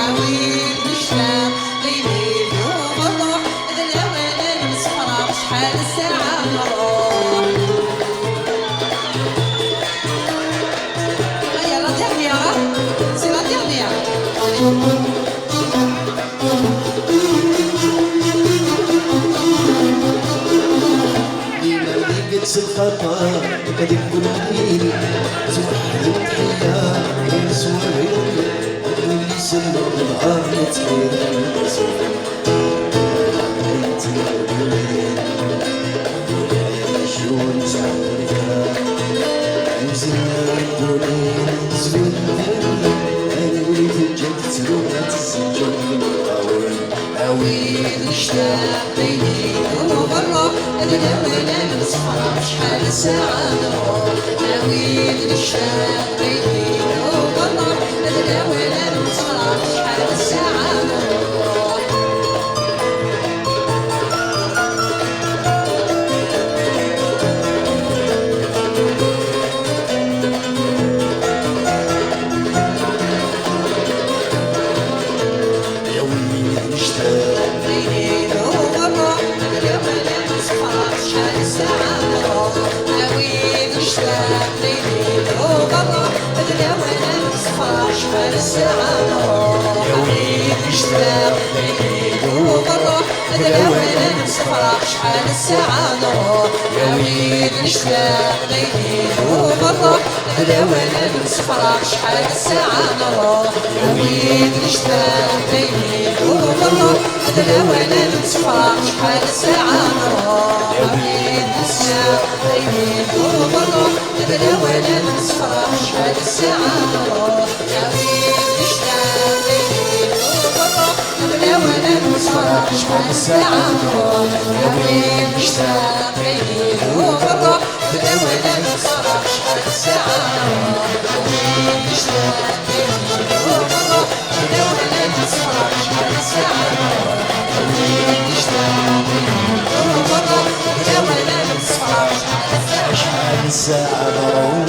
عاويد نشتاق ليلي وبروح الأوان نصفرة شحال الساعة نروح هيا لا dernière c'est la dernière قدس الخطا قد يكون حيلي زوحد التحية غير سوالي اللي سلم النهار يتغير انتي الولين شلون تعرفها نزلنا الدنيا زوين انا وليت الجد تروح تسجل بالقوي عاويد نشتاق ليلي وبروح الأوان نصفرة شحال الساعة نروح عاويد نشتاق ليلي وبروح الأوان نصفرة شحال الساعة نروح يا وليد نشتاق ليلي وبروح الأوان نصفرة شحال الساعة نروح عاويد نشتاق ليلي وبروح الأوان نصفرة شحال الساعة نروح يا وليد نشتاق ليلي وبروح الأوان نصفرة شحال الساعة نروح عاويد نشتاق ليلي وبروح الأوان نصفرة شحال الساعة نروح عاويد نشتاق ليلي وبروح الأوان نصفرة شحال الساعة نروح عاويد نشتاق ليلي وبروح الأوان نصفرة شحال الساعة نروح عاويد نشتاق ليلي وبروح الأوان نصفرة شحال الساعة نروح عاويد نشتاق ليلي وبروح الأوان نصفرة شحال الساعة نروح عاويد نشتاق ليلي وبروح الأوان نصفرة شحال الساعة نروح عاويد نشتاق ليلي وبروح الأوان نصفرة شحال الساعة شحال الساعة ضروري